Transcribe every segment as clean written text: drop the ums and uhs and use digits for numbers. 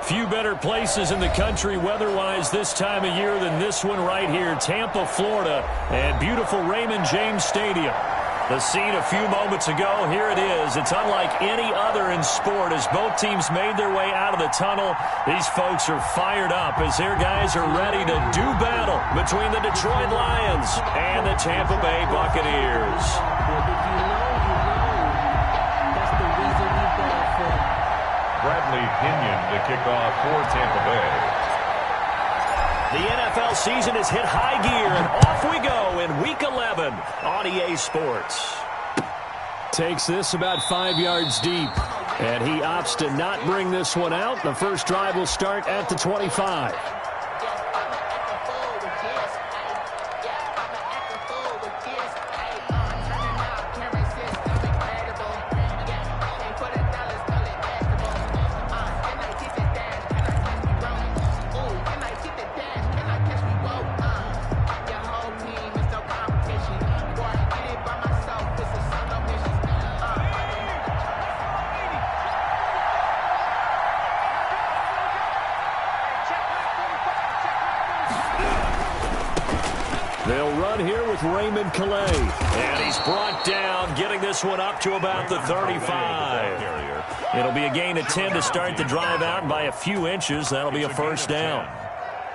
Few better places in the country weather-wise this time of year than this one right here, Tampa, Florida, and beautiful Raymond James Stadium. The scene a few moments ago, here it is. It's unlike any other in sport as both teams made their way out of the tunnel. These folks are fired up as their guys are ready to do battle between the Detroit Lions and the Tampa Bay Buccaneers. Bradley Pinion to kick off for Tampa Bay. The NFL season has hit high gear, and off we go in Week 11 on EA Sports. Takes this about 5 yards deep, and he opts to not bring this one out. The first drive will start at the 25. They'll run here with Raymond Calais. And he's brought down, getting this one up to about the 35. It'll be a gain of 10 to start the drive out by a few inches. That'll be a first down.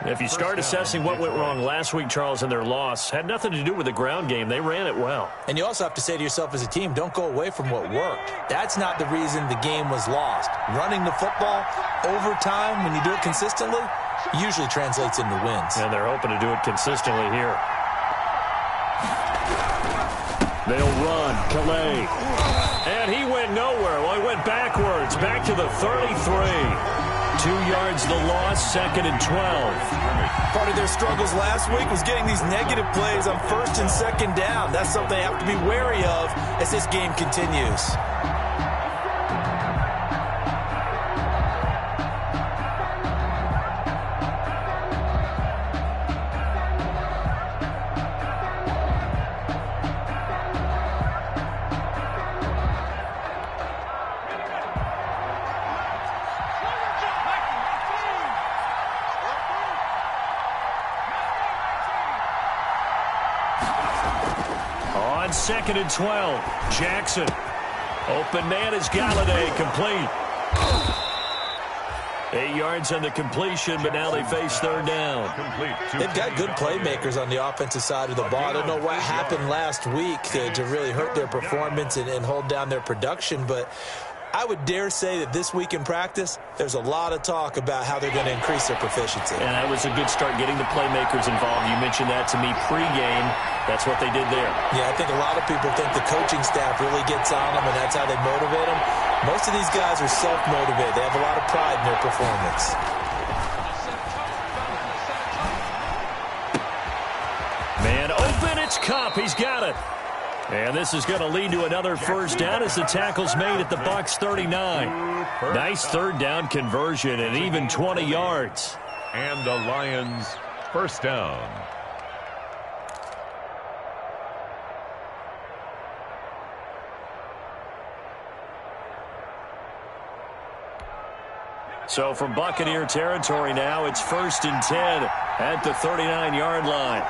If you start assessing what went wrong last week, Charles, in their loss, had nothing to do with the ground game. They ran it well. And you also have to say to yourself as a team, don't go away from what worked. That's not the reason the game was lost. Running the football over time, when you do it consistently, usually translates into wins. And they're hoping to do it consistently here. They'll run. Calais. And he went nowhere. Well, he went backwards. Back to the 33. 2 yards the loss, 2nd and 12. Part of their struggles last week was getting these negative plays on 1st and 2nd down. That's something they have to be wary of as this game continues. On 2nd and 12, Jackson. Open man is Galladay, complete. 8 yards on the completion, but now they face 3rd down. They've got good playmakers on the offensive side of the ball. I don't know what happened last week to really hurt their performance and hold down their production, but I would dare say that this week in practice, there's a lot of talk about how they're going to increase their proficiency. And that was a good start, getting the playmakers involved. You mentioned that to me pregame. That's what they did there. Yeah, I think a lot of people think the coaching staff really gets on them, and that's how they motivate them. Most of these guys are self-motivated. They have a lot of pride in their performance. Man open, it's Kupp. He's got it. And this is going to lead to another first down as the tackle's made at the Bucs 39. Nice 3rd down conversion and even 20 yards. And the Lions first down. So from Buccaneer territory now, it's 1st and 10 at the 39-yard line.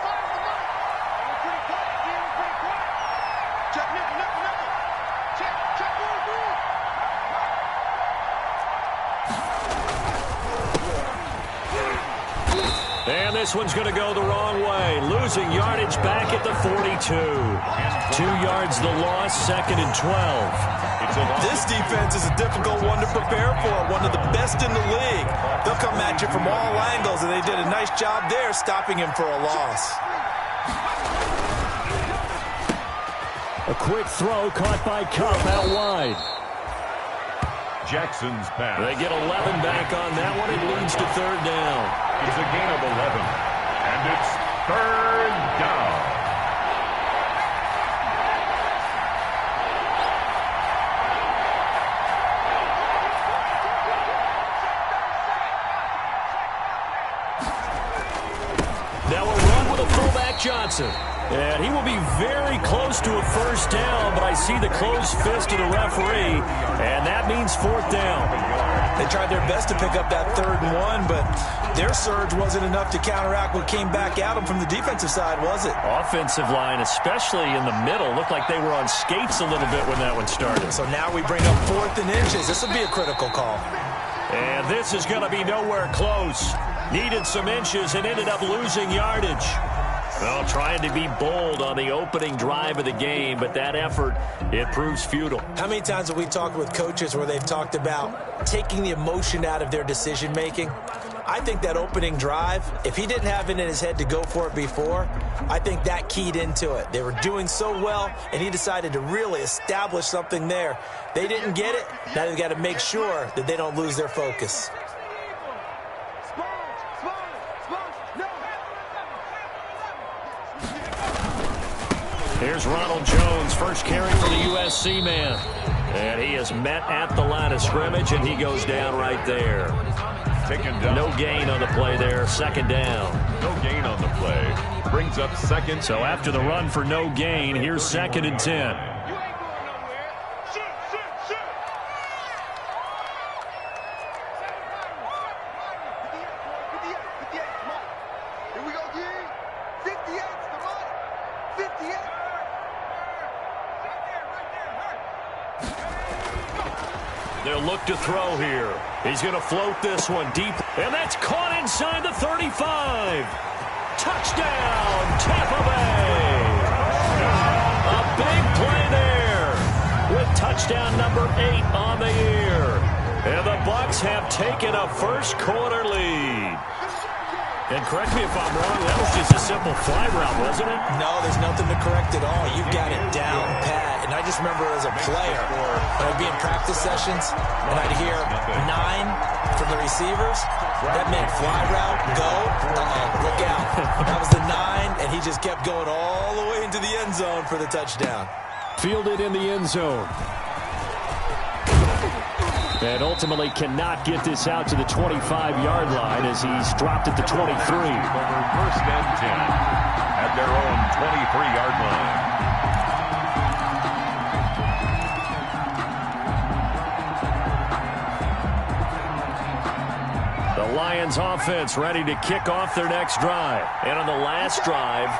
And this one's going to go the wrong way. Losing yardage back at the 42. 2 yards the loss, 2nd and 12. This defense is a difficult one to prepare for, one of the best in the league. They'll come at you from all angles, and they did a nice job there stopping him for a loss. A quick throw caught by Kupp out wide. Jackson's pass. They get 11 back on that one. It leads to 3rd down. It's a gain of 11. And it's 3rd down. Now a run with a fullback Johnson. And he will be very close to a first down, but I see the closed fist of the referee, and that means fourth down. They tried their best to pick up that 3rd and 1, but their surge wasn't enough to counteract what came back at them from the defensive side, was it? Offensive line, especially in the middle, looked like they were on skates a little bit when that one started. So now we bring up 4th and inches. This will be a critical call. And this is going to be nowhere close. Needed some inches and ended up losing yardage. Well, trying to be bold on the opening drive of the game, but that effort, it proves futile. How many times have we talked with coaches where they've talked about taking the emotion out of their decision-making? I think that opening drive, if he didn't have it in his head to go for it before, I think that keyed into it. They were doing so well, and he decided to really establish something there. They didn't get it. Now they've got to make sure that they don't lose their focus. Here's Ronald Jones, first carry for the USC man. And he is met at the line of scrimmage, and he goes down right there. Taken down. No gain on the play there, 2nd down. No gain on the play. Brings up 2nd. So after the run for no gain, here's 2nd and 10. They'll look to throw here. He's going to float this one deep. And that's caught inside the 35. Touchdown, Tampa Bay. A big play there with touchdown number 8 on the year. And the Bucs have taken a first quarter lead. And correct me if I'm wrong, that was just a simple fly route, wasn't it? No, there's nothing to correct at all. You've got it down pat. And I just remember as a player, when I'd be in practice sessions, and I'd hear 9 from the receivers, that meant fly route, go, look out. That was the 9, and he just kept going all the way into the end zone for the touchdown. Fielded in the end zone. And ultimately cannot get this out to the 25-yard line as he's dropped at the 23. First and 10 at their own 23-yard line. The Lions offense ready to kick off their next drive. And on the last drive,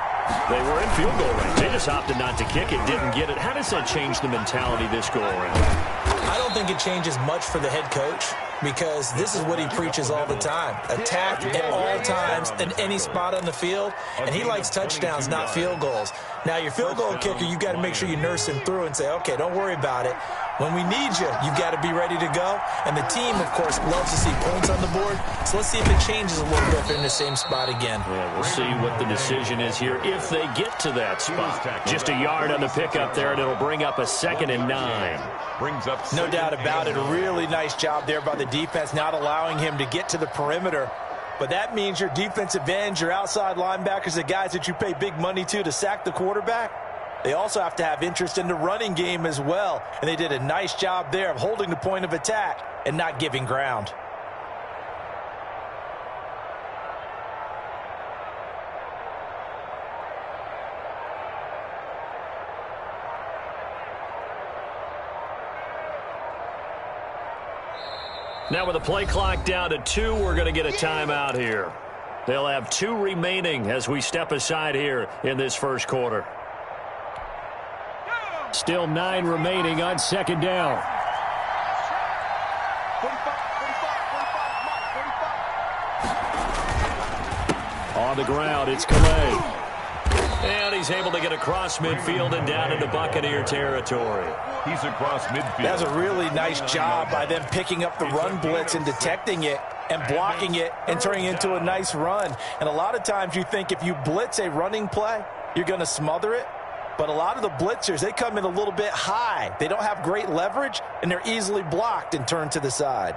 they were in field goal range. They just opted not to kick it, didn't get it. How does that change the mentality this go around? I don't think it changes much for the head coach because this is what he preaches all the time. Attack at all times in any spot on the field, and he likes touchdowns, not field goals. Now, your field goal kicker, you've got to make sure you nurse him through and say, okay, don't worry about it. When we need you, you've got to be ready to go. And the team, of course, loves to see points on the board. So let's see if it changes a little bit if they're in the same spot again. Yeah, we'll see what the decision is here if they get to that spot. Just a yard on the pickup there, and it'll bring up a 2nd and 9. Brings up no doubt about it. A really nice job there by the defense, not allowing him to get to the perimeter. But that means your defensive ends, your outside linebackers, the guys that you pay big money to sack the quarterback, they also have to have interest in the running game as well. And they did a nice job there of holding the point of attack and not giving ground. Now with the play clock down to 2, we're going to get a timeout here. They'll have 2 remaining as we step aside here in this first quarter. Still 9 remaining on 2nd down. On the ground, it's Calais. And he's able to get across midfield and down into Buccaneer territory. He's across midfield. That's a really nice job by them picking up the run blitz and detecting it and blocking it and turning it into a nice run. And a lot of times you think if you blitz a running play, you're going to smother it. But a lot of the blitzers, they come in a little bit high. They don't have great leverage, and they're easily blocked and turned to the side.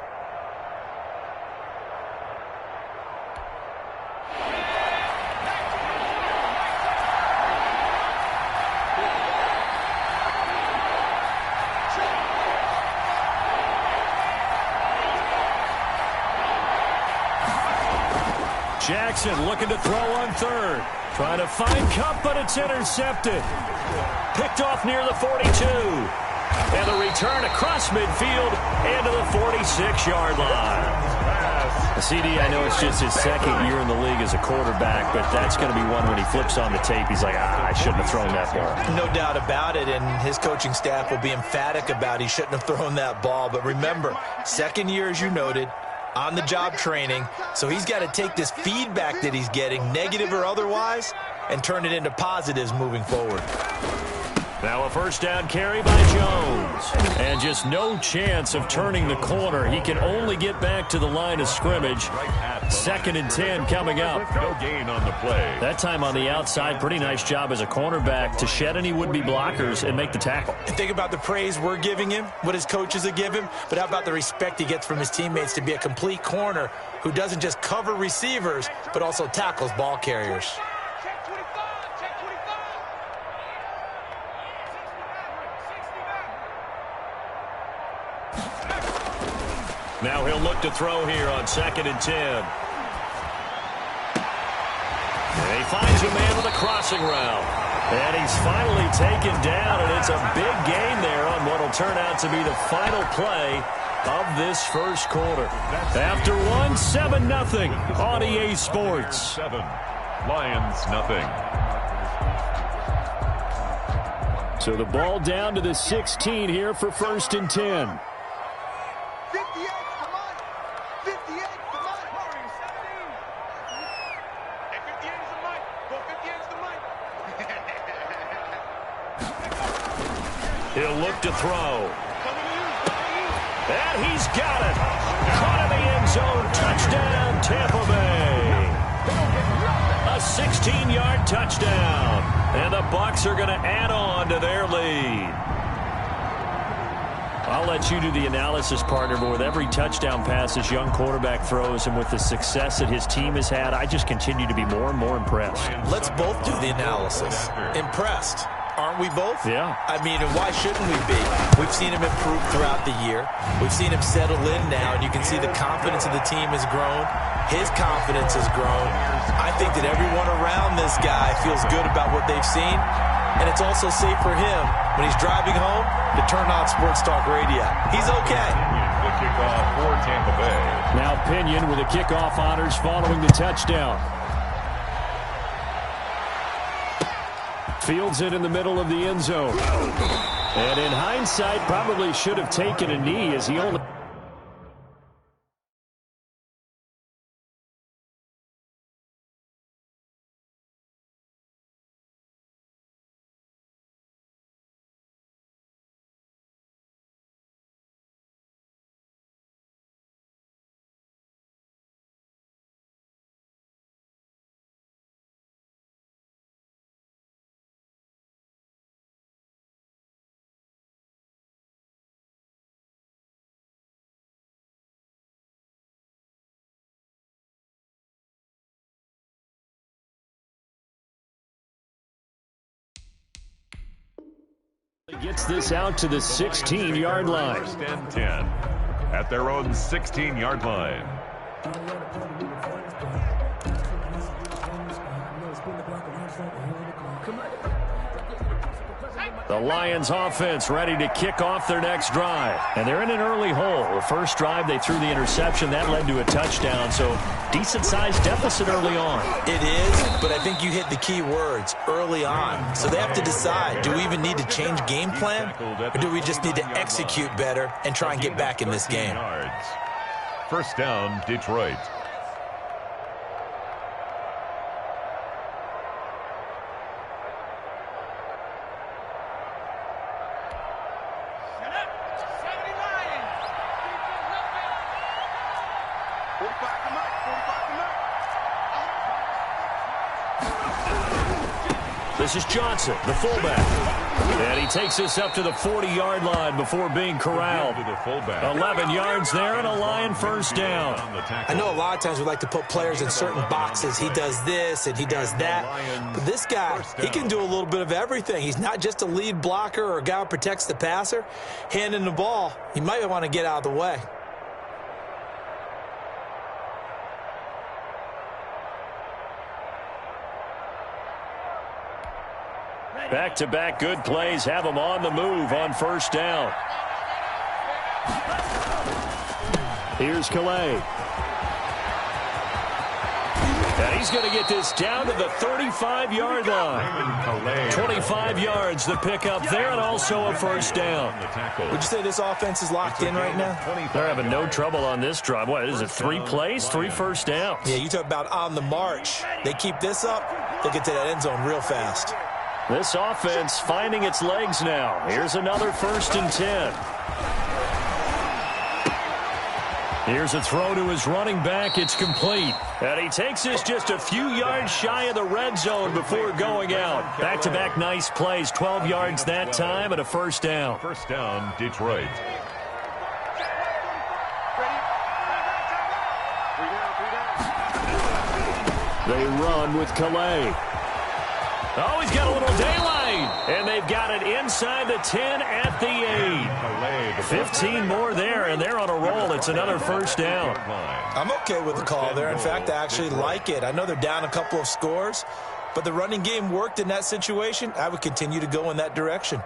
Jackson looking to throw on 3rd. Trying to find Cup, but it's intercepted. Picked off near the 42. And the return across midfield and to the 46-yard line. CD, I know it's just his second year in the league as a quarterback, but that's going to be one when he flips on the tape, he's like, I shouldn't have thrown that ball. No doubt about it, and his coaching staff will be emphatic about he shouldn't have thrown that ball. But remember, second year, as you noted, on-the-job training, so he's got to take this feedback that he's getting, negative or otherwise, and turn it into positives moving forward. Now a first down carry by Jones. And just no chance of turning the corner. He can only get back to the line of scrimmage. 2nd and 10 coming up. No gain on the play. That time on the outside, pretty nice job as a cornerback to shed any would-be blockers and make the tackle. And think about the praise we're giving him, what his coaches have given him, but how about the respect he gets from his teammates to be a complete corner who doesn't just cover receivers, but also tackles ball carriers. Now he'll look to throw here on 2nd and 10. And he finds a man with a crossing route. And he's finally taken down, and it's a big gain there on what will turn out to be the final play of this first quarter. After one, 7-0 on EA Sports. 7. Lions, nothing. So the ball down to the 16 here for 1st and 10. He'll look to throw. And he's got it. Caught in the end zone. Touchdown, Tampa Bay. A 16-yard touchdown. And the Bucs are going to add on to their lead. I'll let you do the analysis, partner, but with every touchdown pass this young quarterback throws and with the success that his team has had, I just continue to be more and more impressed. Let's both do the analysis. Impressed. Aren't we both? Yeah. I mean, and why shouldn't we be? We've seen him improve throughout the year. We've seen him settle in now, and you can see the confidence of the team has grown. His confidence has grown. I think that everyone around this guy feels good about what they've seen, and it's also safe for him when he's driving home to turn on Sports Talk Radio. He's okay. The kickoff for Tampa Bay. Now Pinion with the kickoff honors following the touchdown. Fields it in the middle of the end zone. And in hindsight, probably should have taken a knee as he only... Gets this out to the 16-yard line. 1st and 10 at their own 16-yard line. The Lions offense ready to kick off their next drive. And they're in an early hole. The first drive, they threw the interception. That led to a touchdown. So decent-sized deficit early on. It is, but I think you hit the key words, early on. So they have to decide, do we even need to change game plan? Or do we just need to execute better and try and get back in this game? 1st down, Detroit. This is Johnson, the fullback. And he takes us up to the 40-yard line before being corralled. 11 yards there and a Lion first down. I know a lot of times we like to put players in certain boxes. He does this and he does that. But this guy, he can do a little bit of everything. He's not just a lead blocker or a guy who protects the passer. Handing the ball, you might want to get out of the way. Back-to-back good plays have him on the move on first down. Here's Calais. And he's going to get this down to the 35-yard line. 25 yards the pickup there, and also a first down. Would you say this offense is locked in right now? They're having no trouble on this drive. What is it, 3 plays, 3 first downs? Yeah, you talk about on the march. They keep this up, they'll get to that end zone real fast. This offense finding its legs now. Here's another 1st and 10. Here's a throw to his running back. It's complete. And he takes this just a few yards shy of the red zone before going out. Back-to-back nice plays. 12 yards that time and a first down. First down, Detroit. They run with Calais. Oh, he's got a little daylight. And they've got it inside the 10 at the 8. 15 more there, and they're on a roll. It's another first down. I'm okay with the call there. In fact, I actually like it. I know they're down a couple of scores, but the running game worked in that situation. I would continue to go in that direction.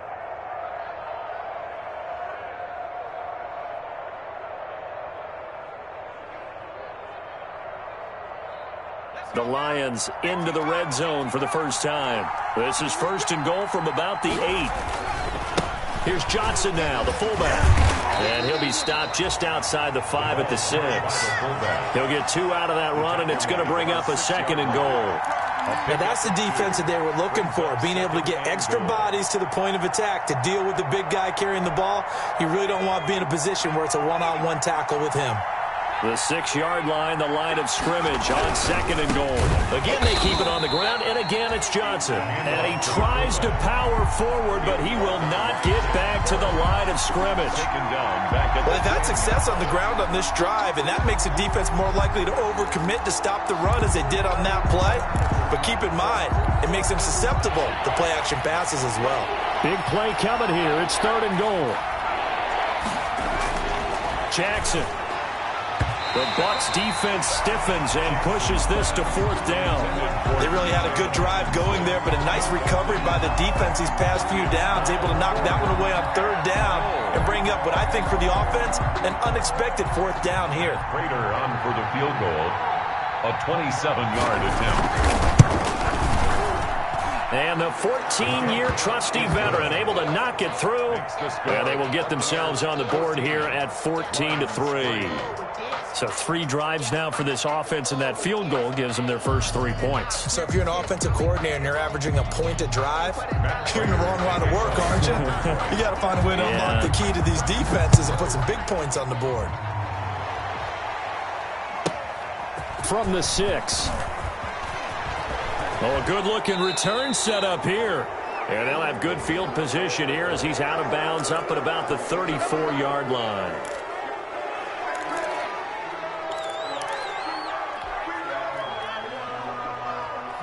The Lions into the red zone for the first time. This is 1st and goal from about the 8. Here's Johnson now, the fullback. And he'll be stopped just outside the 5 at the 6. He'll get 2 out of that run, and it's going to bring up a 2nd and goal. Now that's the defense that they were looking for, being able to get extra bodies to the point of attack to deal with the big guy carrying the ball. You really don't want to be in a position where it's a one-on-one tackle with him. The 6-yard line, the line of scrimmage on 2nd and goal. Again, they keep it on the ground, and again, it's Johnson. And he tries to power forward, but he will not get back to the line of scrimmage. Well, they've had success on the ground on this drive, and that makes the defense more likely to overcommit to stop the run as they did on that play. But keep in mind, it makes them susceptible to play-action passes as well. Big play coming here. It's 3rd and goal. Jackson. The Bucs defense stiffens and pushes this to 4th down. They really had a good drive going there, but a nice recovery by the defense these past few downs, able to knock that one away on 3rd down and bring up what I think for the offense, an unexpected 4th down here. Prater on for the field goal, a 27-yard attempt. And the 14-year trusty veteran able to knock it through. And they will get themselves on the board here at 14-3. So 3 drives now for this offense, and that field goal gives them their first 3 points. So if you're an offensive coordinator and you're averaging a point a drive, you're in the wrong line of work, aren't you? You got to find a way to unlock the key to these defenses and put some big points on the board. From the 6. Oh, a good-looking return set up here. And they'll have good field position here as he's out of bounds up at about the 34-yard line.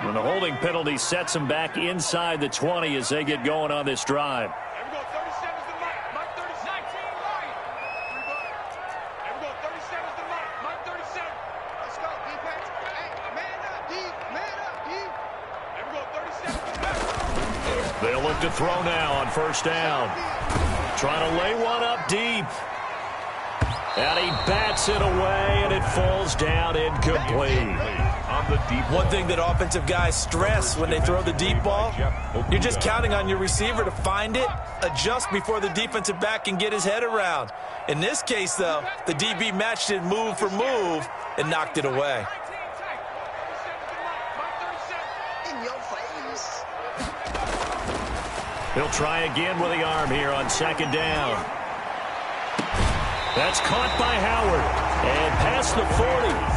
And the holding penalty sets him back inside the 20 as they get going on this drive. They'll look to throw now on first down. Trying to lay one up deep. And he bats it away, and it falls down incomplete. One thing that offensive guys stress when they throw the deep ball, you're just counting on your receiver to find it, adjust before the defensive back can get his head around. In this case, though, the DB matched it move for move and knocked it away. He'll try again with the arm here on 2nd down. That's caught by Howard. And past the 40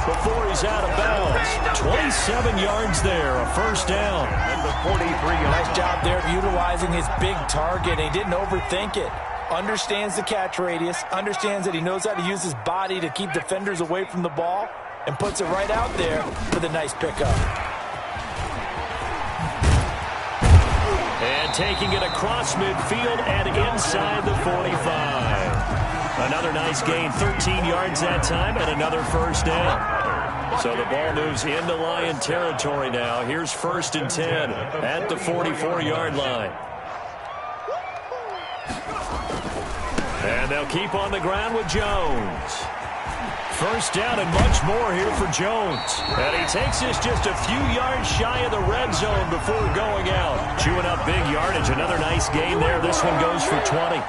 before he's out of bounds. 27 yards there, a first down. And the 43 yards. Nice job there of utilizing his big target. He didn't overthink it. Understands the catch radius. Understands that he knows how to use his body to keep defenders away from the ball. And puts it right out there for the nice pickup. And taking it across midfield and inside the 45. Another nice gain, 13 yards that time, and another first down. So the ball moves into Lion territory now. Here's 1st and 10 at the 44-yard line. And they'll keep on the ground with Jones. 1st down and much more here for Jones. And he takes this just a few yards shy of the red zone before going out. Chewing up big yardage. Another nice gain there. This one goes for 20.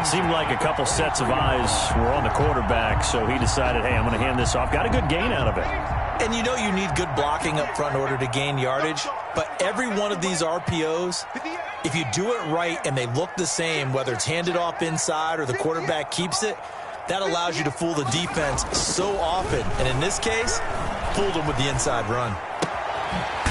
Seemed like a couple sets of eyes were on the quarterback, so he decided, hey, I'm going to hand this off. Got a good gain out of it. And you know you need good blocking up front in order to gain yardage, but every one of these RPOs, if you do it right and they look the same, whether it's handed off inside or the quarterback keeps it, that allows you to fool the defense so often. And in this case, fooled them with the inside run.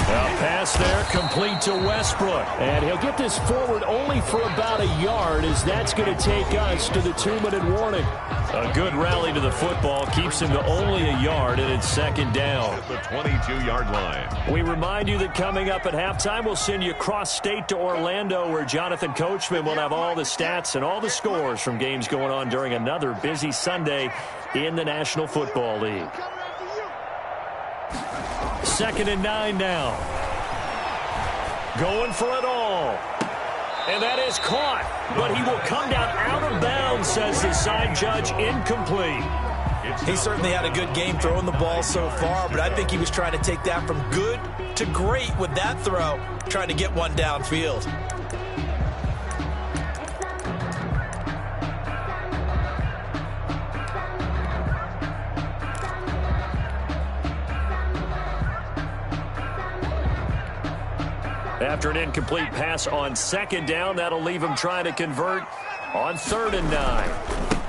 A pass there complete to Westbrook. And he'll get this forward only for about a yard, as that's going to take us to the 2-minute warning. A good rally to the football keeps him to only a yard, and it's 2nd down. At the 22-yard line. We remind you that coming up at halftime, we'll send you cross-state to Orlando, where Jonathan Coachman will have all the stats and all the scores from games going on during another busy Sunday in the National Football League. 2nd and 9 now. Going for it all. And that is caught. But he will come down out of bounds, says the side judge. Incomplete. He certainly had a good game throwing the ball so far, but I think he was trying to take that from good to great with that throw, trying to get one downfield. After an incomplete pass on 2nd down, that'll leave him trying to convert on 3rd and 9.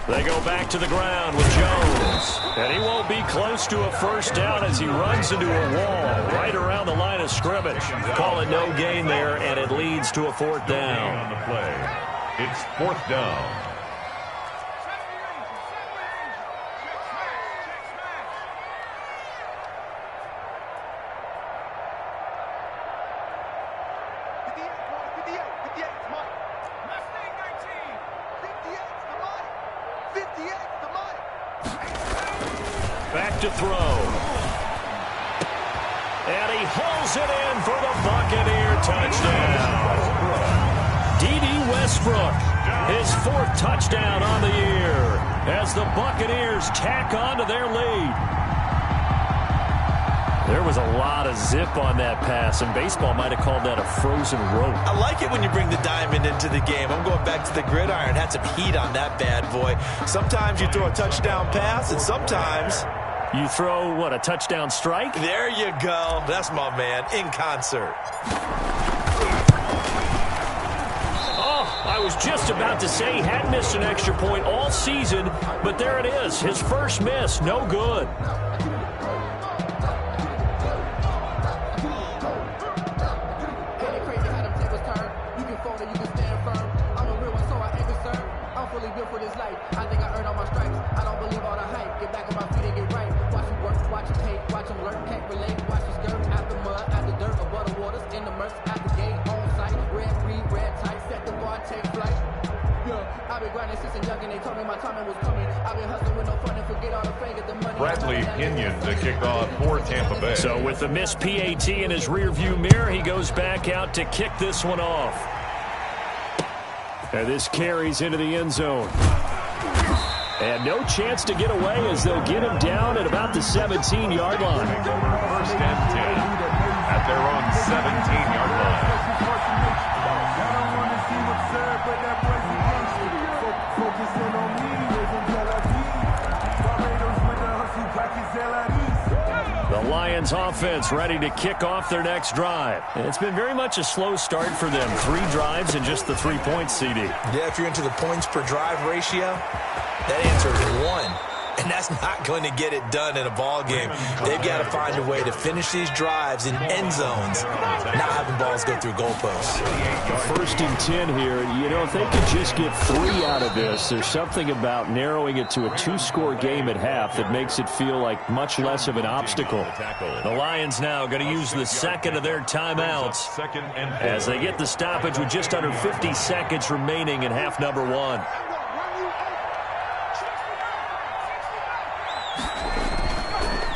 They go back to the ground with Jones. And he won't be close to a 1st down as he runs into a wall right around the line of scrimmage. Call it no gain there, and it leads to a 4th down. On the play, it's 4th down. Back to throw. And he hauls it in for the Buccaneer touchdown. D.D. Westbrook, his 4th touchdown on the year as the Buccaneers tack on to their lead. There was a lot of zip on that pass, and baseball might have called that a frozen rope. I like it when you bring the diamond into the game. I'm going back to the gridiron. Had some heat on that bad boy. Sometimes you throw a touchdown pass, and sometimes you throw, what, a touchdown strike? There you go. That's my man, in concert. Oh, I was just about to say he had missed an extra point all season, but there it is. His first miss, no good. Bradley Pinion to kick off for Tampa Bay. So with the missed PAT in his rearview mirror, he goes back out to kick this one off. And this carries into the end zone. And no chance to get away as they'll get him down at about the 17-yard line. 1st and 10 at their own 17-yard line. The Lions offense ready to kick off their next drive. And it's been very much a slow start for them. 3 drives and just the 3 points, CD. Yeah, if you're into the points per drive ratio, that answer is 1. And that's not going to get it done in a ball game. They've got to find a way to finish these drives in end zones, not having balls go through goalposts. 1st and 10 here. You know, if they could just get 3 out of this, there's something about narrowing it to a 2-score game at half that makes it feel like much less of an obstacle. The Lions now going to use the 2nd of their timeouts as they get the stoppage with just under 50 seconds remaining in half number 1.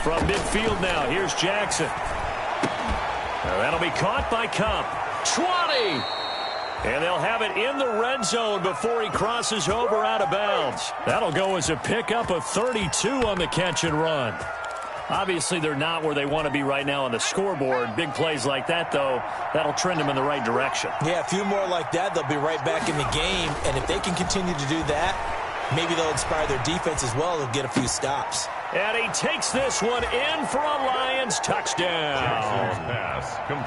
From midfield now, here's Jackson. That'll be caught by Cup. 20! And they'll have it in the red zone before he crosses over out of bounds. That'll go as a pickup of 32 on the catch and run. Obviously, they're not where they want to be right now on the scoreboard. Big plays like that, though, that'll trend them in the right direction. Yeah, a few more like that, they'll be right back in the game. And if they can continue to do that, maybe they'll inspire their defense as well. They'll get a few stops. And he takes this one in for a Lions touchdown.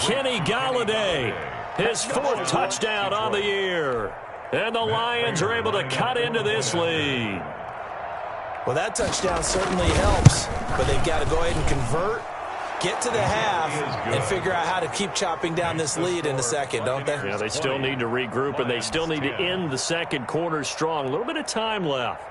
Kenny Galladay, his 4th touchdown on the year. And the Lions are able to cut into this lead. Well, that touchdown certainly helps, but they've got to go ahead and convert, get to the half, and figure out how to keep chopping down this lead in the second, don't they? Yeah, they still need to regroup, and they still need to end the second quarter strong. A little bit of time left.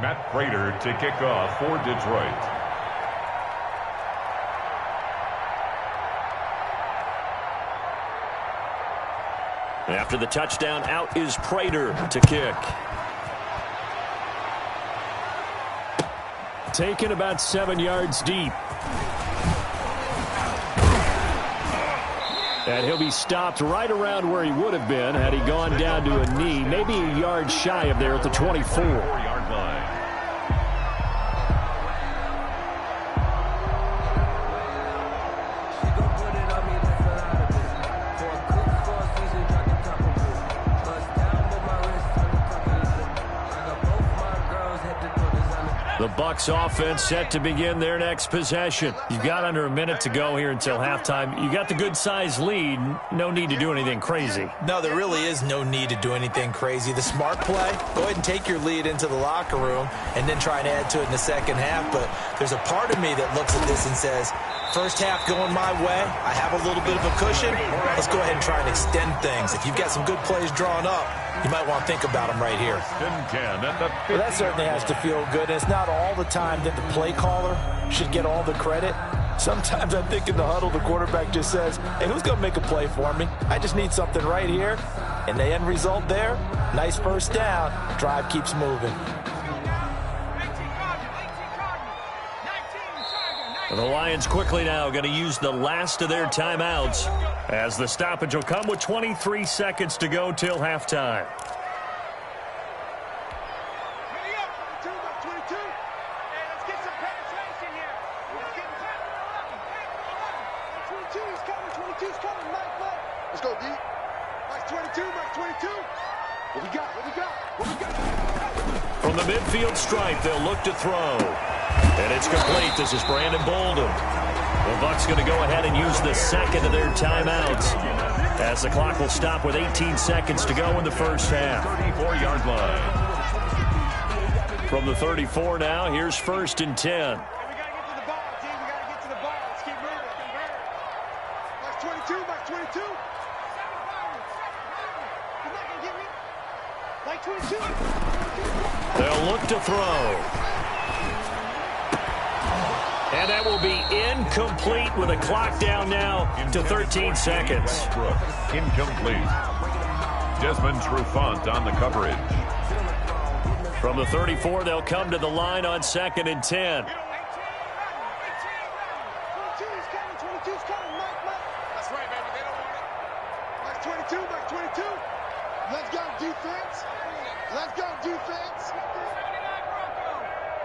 Matt Prater to kick off for Detroit. After the touchdown, out is Prater to kick. Taken about 7 yards deep. And he'll be stopped right around where he would have been had he gone down to a knee, maybe a yard shy of there at the 24. 4-yard line. The Bucs offense set to begin their next possession. You've got under a minute to go here until halftime. You got the good-sized lead. No need to do anything crazy. No, there really is no need to do anything crazy. The smart play, go ahead and take your lead into the locker room and then try and add to it in the second half. But there's a part of me that looks at this and says, first half going my way, I have a little bit of a cushion. Let's go ahead and try and extend things. If you've got some good plays drawn up, you might want to think about them right here. Well, that certainly has to feel good. And it's not all the time that the play caller should get all the credit. Sometimes I think in the huddle, the quarterback just says, hey, who's going to make a play for me? I just need something right here. And the end result there, nice first down. Drive keeps moving. The Lions quickly now going to use the last of their timeouts as the stoppage will come with 23 seconds to go till halftime. Let's go, D. Max 22, Max 22. What we got? From the midfield stripe, they'll look to throw. And it's complete. This is Brandon Bolden. The Bucs going to go ahead and use the second of their timeouts as the clock will stop with 18 seconds to go in the first half. 34-yard line. From the 34 now, here's 1st and 10. We got to get to the ball, team. We got to get to the ball. Let's keep moving. Max 22, Max 22. You're not going to get me? Max 22. They'll look to throw. And that will be incomplete with a clock down now to 13 seconds. Incomplete. Desmond Trufant on the coverage. From the 34, they'll come to the line on 2nd and 10. 22's coming, Mike. That's right, baby. They don't want it. Max 22, Max 22. Let's go, defense. Let's go, defense.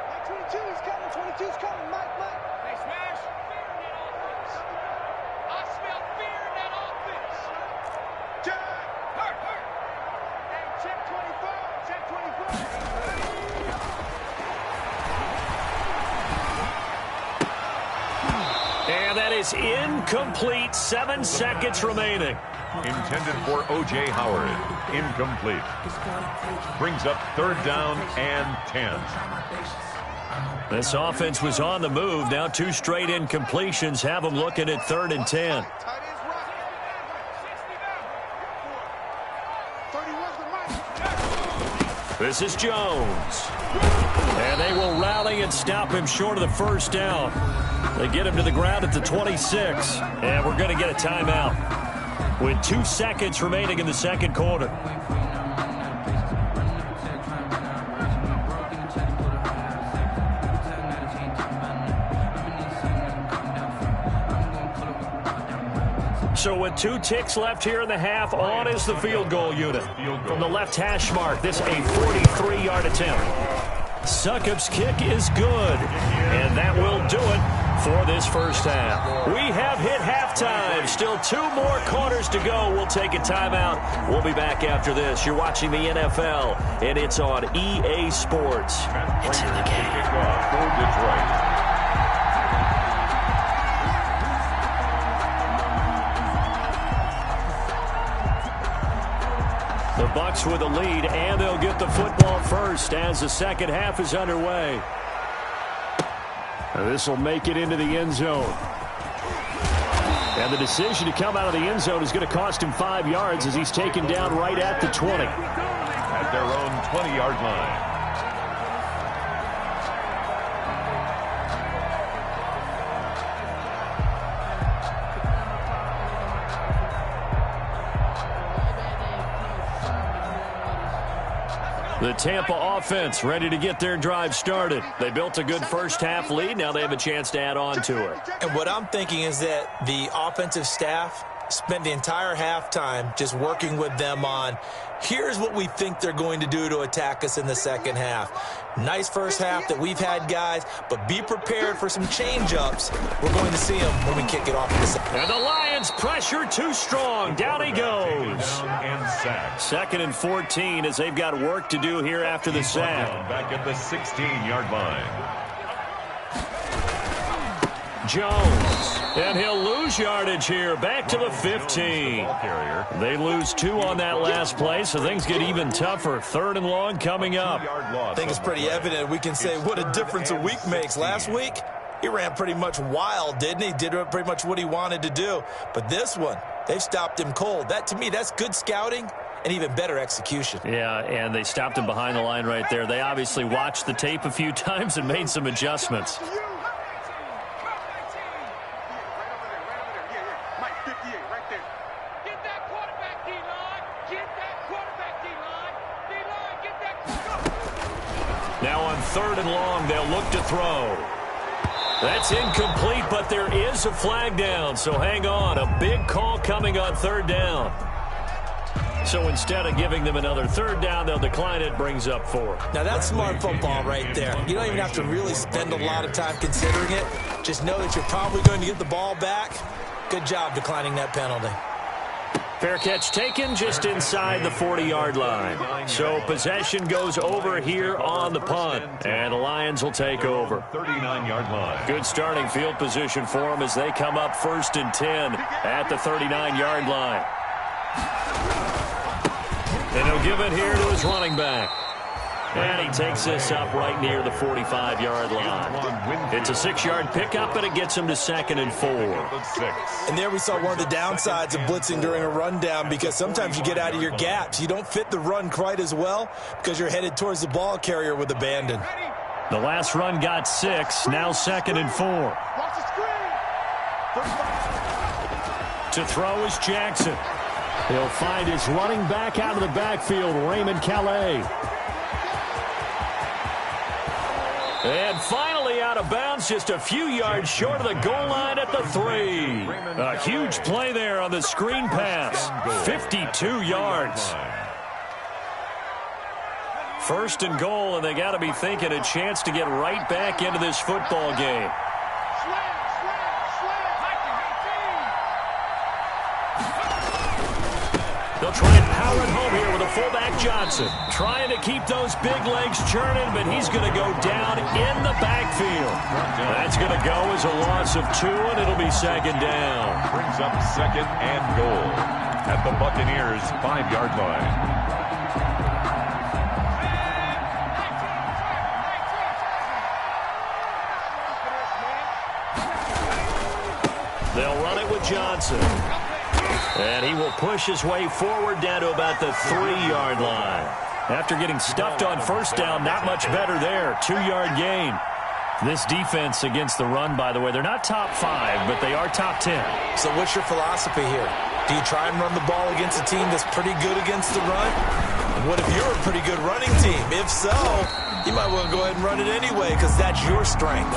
Max 22's coming, Mike. They smash fear in that offense. I smell fear in that offense. Hurt. Hey, check 25. And that is incomplete. 7 seconds remaining. Intended for O.J. Howard. Incomplete. Brings up 3rd down and 10. This offense was on the move. Now 2 straight incompletions have them looking at 3rd and 10. Tight ends right. 31's the mic. This is Jones. And they will rally and stop him short of the first down. They get him to the ground at the 26. And we're going to get a timeout with 2 seconds remaining in the second quarter. So with 2 ticks left here in the half, on is the field goal unit. From the left hash mark, this a 43-yard attempt. Succop's kick is good, and that will do it for this first half. We have hit halftime. Still 2 more quarters to go. We'll take a timeout. We'll be back after this. You're watching the NFL, and it's on EA Sports. It's in the game. For Detroit. The Bucs with a lead, and they'll get the football first as the second half is underway. This will make it into the end zone. And the decision to come out of the end zone is going to cost him 5 yards as he's taken down right at the 20. At their own 20-yard line. The Tampa offense ready to get their drive started. They built a good first half lead. Now they have a chance to add on to it. And what I'm thinking is that the offensive staff spent the entire halftime just working with them on, here's what we think they're going to do to attack us in the second half. Nice first half that we've had, guys, but be prepared for some change-ups. We're going to see them when we kick it off in the second. And the Lions pressure too strong. Down he goes. And sack. 2nd and 14 as they've got work to do here after the sack. Back at the 16-yard line. Jones. And he'll lose yardage here. Back to the 15. They lose 2 on that last play, so things get even tougher. 3rd and long coming up. I think it's pretty evident. We can say what a difference a week makes. Last week, he ran pretty much wild, didn't he? Did pretty much what he wanted to do. But this one, they've stopped him cold. That, to me, that's good scouting and even better execution. Yeah, and they stopped him behind the line right there. They obviously watched the tape a few times and made some adjustments. Now on 3rd and long, they'll look to throw. That's incomplete, but there is a flag down, so hang on. A big call coming on 3rd down. So instead of giving them another 3rd down, they'll decline it, brings up 4. Now that's smart football right there. You don't even have to really spend a lot of time considering it. Just know that you're probably going to get the ball back. Good job declining that penalty. Fair catch taken just inside the 40-yard line. So possession goes over here on the punt, and the Lions will take over. 39-yard line. Good starting field position for them as they come up 1st and 10 at the 39-yard line. And he'll give it here to his running back. And he takes this up right near the 45-yard line. It's a 6-yard pickup, and it gets him to 2nd and 4. And there we saw one of the downsides of blitzing during a rundown, because sometimes you get out of your gaps. You don't fit the run quite as well because you're headed towards the ball carrier with abandon. The last run got 6, now 2nd and 4. To throw is Jackson. He'll find his running back out of the backfield, Raymond Calais. And finally out of bounds, just a few yards short of the goal line at the 3. A huge play there on the screen pass. 52 yards. 1st and goal, and they got to be thinking a chance to get right back into this football game. They'll try and power it home here with a fullback Johnson. Trying to keep those big legs churning, but he's going to go down in the backfield. That's going to go as a loss of 2, and it'll be 2nd down. Brings up 2nd and goal at the Buccaneers' 5-yard line. They'll run it with Johnson. And he will push his way forward down to about the 3-yard line. After getting stuffed on first down, not much better there. 2-yard gain. This defense against the run, by the way, they're not top 5, but they are top 10. So what's your philosophy here? Do you try and run the ball against a team that's pretty good against the run? And what if you're a pretty good running team? If so, you might want to go ahead and run it anyway because that's your strength.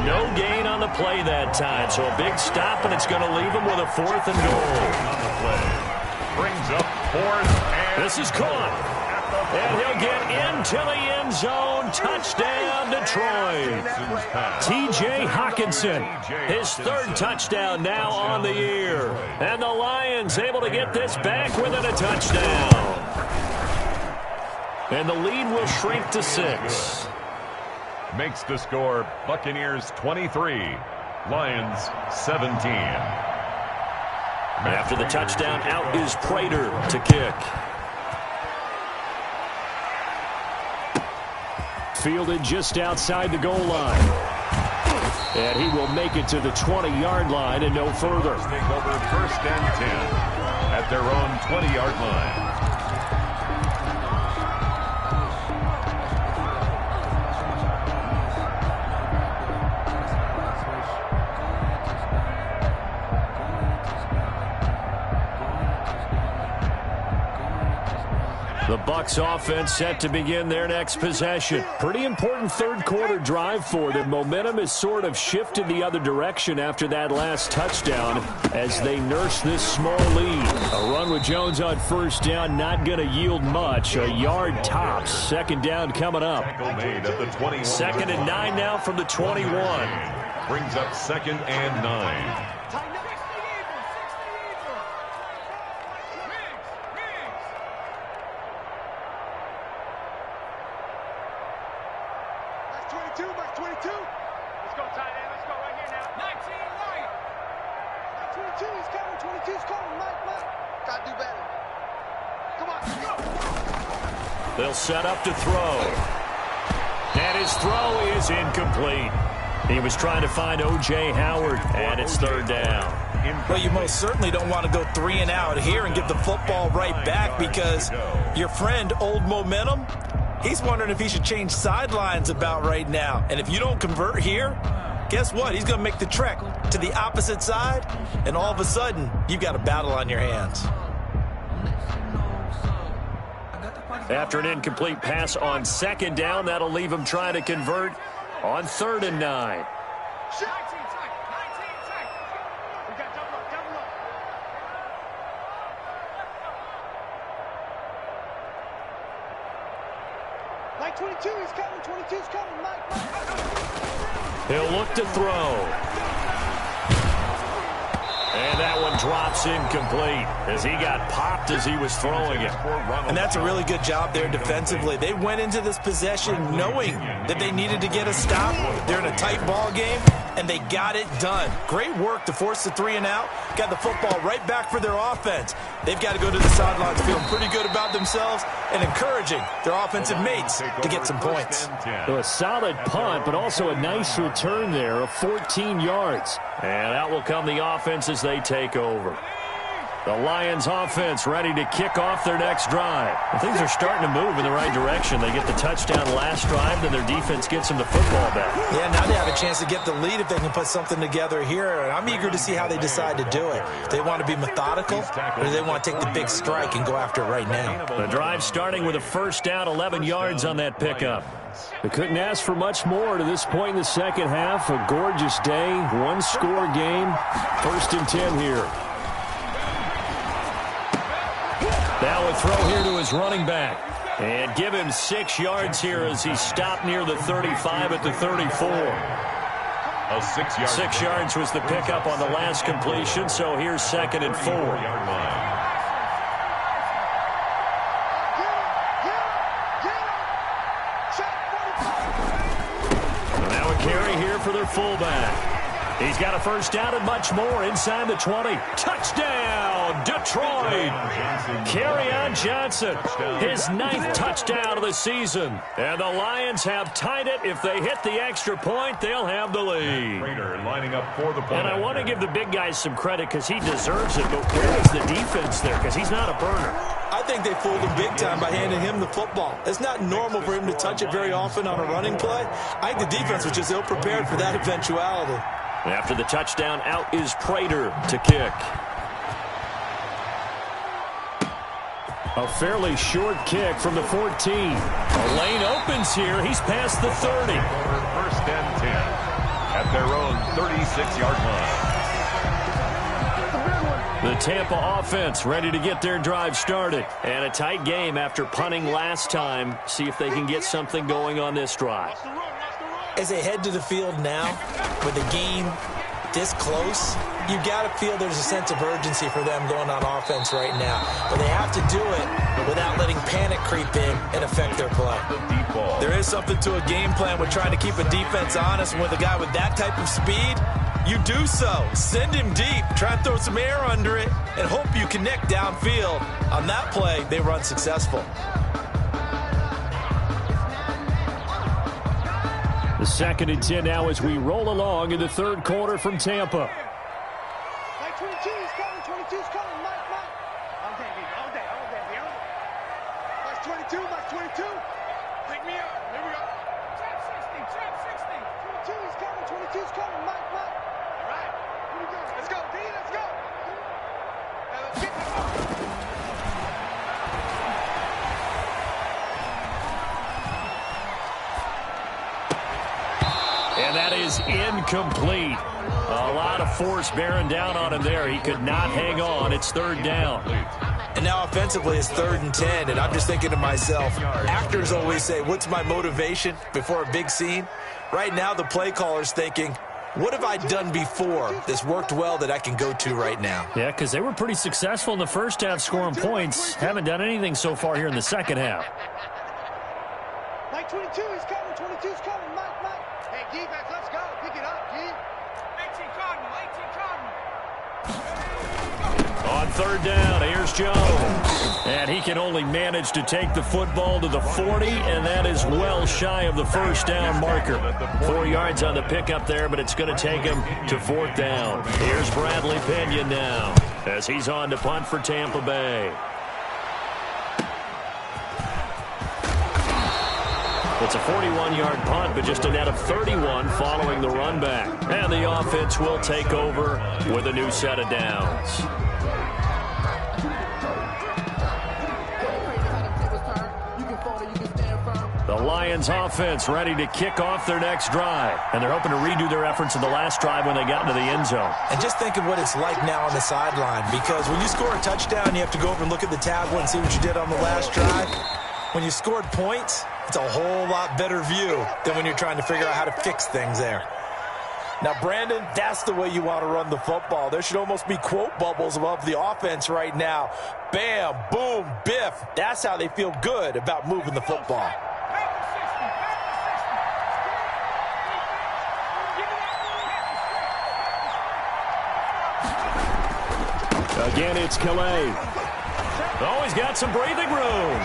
No gain on the play that time, so a big stop, and it's going to leave them with a 4th and goal. On the play. Brings up 4th and... This is caught. And he'll get into the end zone. Touchdown, Detroit. T.J. Hawkinson, his 3rd touchdown now on the year. And the Lions able to get this back within a touchdown. And the lead will shrink to 6. Makes the score Buccaneers 23, Lions 17. After the touchdown, out is Prater to kick. Fielded just outside the goal line. And he will make it to the 20-yard line and no further. Take over 1st and 10 at their own 20-yard line. The Bucs offense set to begin their next possession. Pretty important 3rd quarter drive for them. Momentum has sort of shifted the other direction after that last touchdown as they nurse this small lead. A run with Jones on 1st down, not going to yield much. A yard tops. 2nd down coming up. Made at the 21. 2nd and 9 now from the 21. Brings up 2nd and 9. They'll set up to throw. And his throw is incomplete. He was trying to find O.J. Howard, and it's 3rd down. Well, you most certainly don't want to go 3 and out here and get the football right back because your friend, Old Momentum, he's wondering if he should change sidelines about right now. And if you don't convert here, guess what? He's going to make the trek to the opposite side, and all of a sudden, you've got a battle on your hands. After an incomplete pass on 2nd down, that'll leave him trying to convert on 3rd and 9. Mike 22 is coming. 22's coming. Mike. He'll look to throw. And that one drops incomplete as he got popped as he was throwing it. And that's a really good job there defensively. They went into this possession knowing that they needed to get a stop. They're in a tight ball game, and they got it done. Great work to force the 3 and out. Got the football right back for their offense. They've got to go to the sidelines feeling pretty good about themselves and encouraging their offensive mates to get some points. So a solid punt, but also a nice return there of 14 yards. And out will come the offense as they take over. The Lions offense ready to kick off their next drive. Things are starting to move in the right direction. They get the touchdown last drive, then their defense gets them the football back. Yeah, now they have a chance to get the lead if they can put something together here. And I'm eager to see how they decide to do it. Do they want to be methodical, or do they want to take the big strike and go after it right now? The drive starting with a 1st down, 11 yards on that pickup. They couldn't ask for much more to this point in the 2nd half. A gorgeous day, 1-score game. 1st and 10 here. Now a throw here to his running back. And give him 6 yards here as he stopped near the 35 at the 34. A 6 yard. 6 yards was the pickup on the last completion, so here's 2nd and 4. Now a carry here for their fullback. He's got a 1st down and much more inside the 20. Touchdown, Detroit. Kerryon Johnson, his 9th touchdown of the season. And the Lions have tied it. If they hit the extra point, they'll have the lead. lining up for the point. And I want to give the big guys some credit because he deserves it, but where is the defense there? Because he's not a burner. I think they fooled him big time by handing him the football. It's not normal for him to touch it very often on a running play. I think the defense was just ill-prepared for that eventuality. After the touchdown, out is Prater to kick. A fairly short kick from the 14. A lane opens here. He's past the 30. First and 10 at their own 36-yard line. The Tampa offense ready to get their drive started. And a tight game after punting last time. See if they can get something going on this drive. As they head to the field now, with the game this close, you got to feel there's a sense of urgency for them going on offense right now. But they have to do it without letting panic creep in and affect their play. There is something to a game plan with trying to keep a defense honest. And with a guy with that type of speed, you do so. Send him deep. Try and throw some air under it and hope you connect downfield. On that play, they were unsuccessful. The 2nd and 10 now as we roll along in the third quarter from Tampa. Mike 22 is coming. 22 is coming. Mike. All day, baby. All day. Mike 22. Mike 22. Pick me up. Here we go. Trap 60. 22 is coming. 22 is coming. Mike. All right. Here we go. Let's go, D. Let's go. Now let's get this up. And that is incomplete. A lot of force bearing down on him there. He could not hang on. It's third down. And now offensively it's 3rd and 10, and I'm just thinking to myself, actors always say, what's my motivation before a big scene? Right now the play caller's thinking, what have I done before that's worked well that I can go to right now? Yeah, because they were pretty successful in the first half scoring points. Haven't done anything so far here in the second half. Mike 22 is coming. 22 is coming. Mike. Hey, defense, let's go. Pick it up, G. 18 Cardinal. On third down, here's Jones. And he can only manage to take the football to the 40, and that is well shy of the first down marker. 4 yards on the pickup there, but it's going to take him to 4th down. Here's Bradley Pena now as he's on to punt for Tampa Bay. It's a 41-yard punt, but just a net of 31 following the run back. And the offense will take over with a new set of downs. The Lions offense ready to kick off their next drive. And they're hoping to redo their efforts in the last drive when they got into the end zone. And just think of what it's like now on the sideline, because when you score a touchdown, you have to go over and look at the tablet and see what you did on the last drive. When you scored points, it's a whole lot better view than when you're trying to figure out how to fix things there. Now, Brandon, that's the way you want to run the football. There should almost be quote bubbles above the offense right now. Bam, boom, biff. That's how they feel good about moving the football. Again, it's Calais. Oh, he's got some breathing room.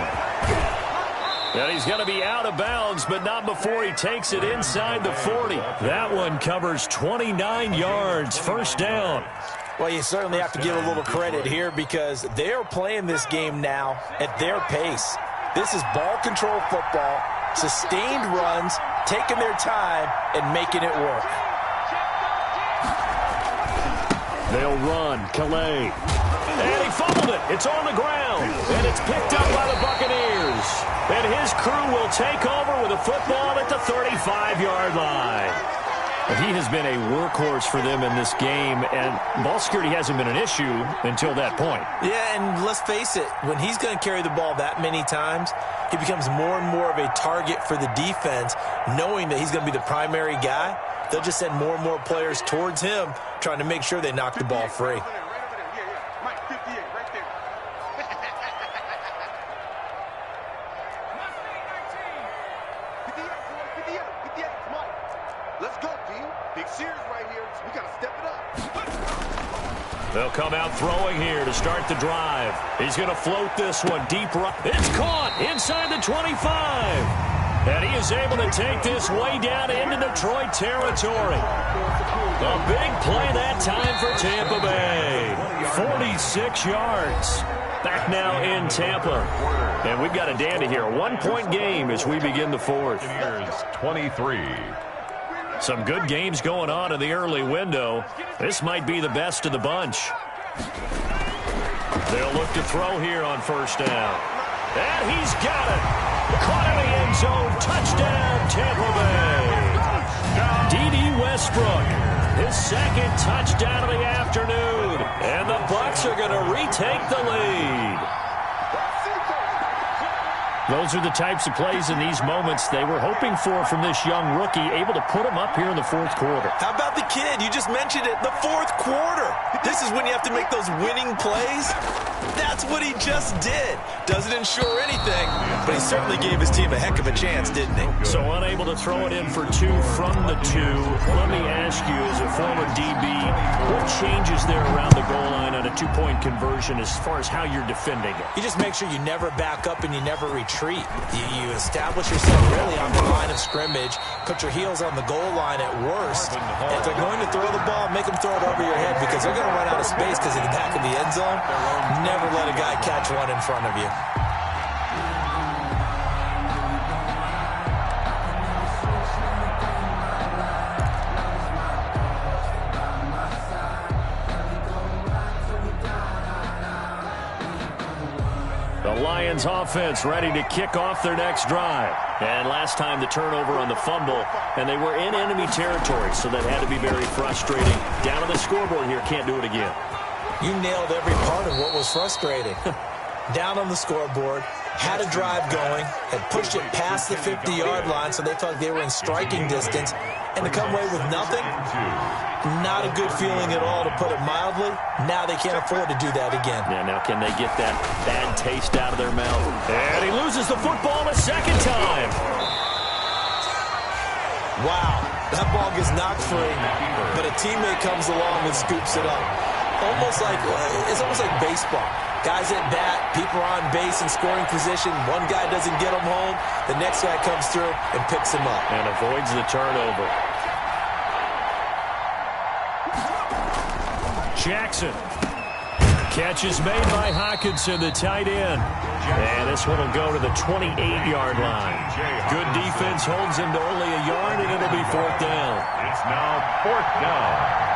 And he's going to be out of bounds, but not before he takes it inside the 40. That one covers 29 yards. First down. Well, you certainly have to give a little credit here because they're playing this game now at their pace. This is ball control football, sustained runs, taking their time, and making it work. They'll run. Calais. And he fumbled it. It's on the ground. And it's picked up by the Buccaneers. And his crew will take over with a football at the 35-yard line. But he has been a workhorse for them in this game, and ball security hasn't been an issue until that point. Yeah, and let's face it, when he's going to carry the ball that many times, he becomes more and more of a target for the defense, knowing that he's going to be the primary guy. They'll just send more and more players towards him, trying to make sure they knock the ball free. Mike 58, right there. Let's go, D. Big Sears right here. We got to step it up. They'll come out throwing here to start the drive. He's going to float this one deep right. It's caught inside the 25. And he is able to take this way down into Detroit territory. A big play that time for Tampa Bay. 46 yards. Back now in Tampa. And we've got a dandy here. A 1-point game as we begin the fourth. 23. Some good games going on in the early window. This might be the best of the bunch. They'll look to throw here on first down. And he's got it. Caught in the end zone. Touchdown, Tampa Bay. D.D. Westbrook, his second touchdown of the afternoon. And the Bucs are going to retake the lead. Those are the types of plays in these moments they were hoping for from this young rookie, able to put him up here in the fourth quarter. How about the kid? You just mentioned it. The fourth quarter. This is when you have to make those winning plays. That's what he just did. Doesn't ensure anything, but he certainly gave his team a heck of a chance, didn't he? So unable to throw it in for two from the two. Let me ask you, as a former DB, what changes there around the goal line on a two-point conversion as far as how you're defending it? You just make sure you never back up and you never retreat. You establish yourself really on the line of scrimmage, put your heels on the goal line at worst. And if they're going to throw the ball, make them throw it over your head because they're going to run out of space because of the back of the end zone. Never let a guy catch one in front of you. The Lions offense ready to kick off their next drive. And last time the turnover on the fumble, and they were in enemy territory, so that had to be very frustrating. Down on the scoreboard here, can't do it again. You nailed every part of what was frustrating. Down on the scoreboard, had a drive going, had pushed it past the 50-yard line so they felt they were in striking distance, and to come away with nothing, not a good feeling at all, to put it mildly. Now they can't afford to do that again. Yeah, now can they get that bad taste out of their mouth? And he loses the football a second time. Wow, that ball gets knocked free, but a teammate comes along and scoops it up. It's almost like baseball. Guys at bat, people are on base in scoring position. One guy doesn't get him home. The next guy comes through and picks him up. And avoids the turnover. Jackson. Catch is made by Hawkinson, the tight end. And this one will go to the 28-yard line. Good defense holds him to only a yard, and it'll be fourth down. It's now fourth down.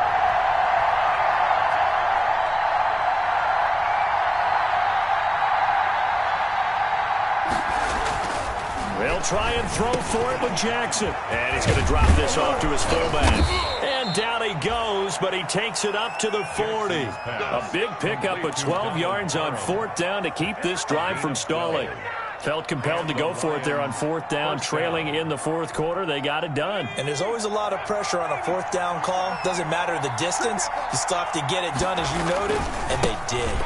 They'll try and throw for it with Jackson. And he's going to drop this off to his fullback. And down he goes, but he takes it up to the 40. A big pickup of 12 yards on fourth down to keep this drive from stalling. Felt compelled to go for it there on fourth down, trailing in the fourth quarter. They got it done. And there's always a lot of pressure on a fourth down call. Doesn't matter the distance. You still have to get it done, as you noted, and they did.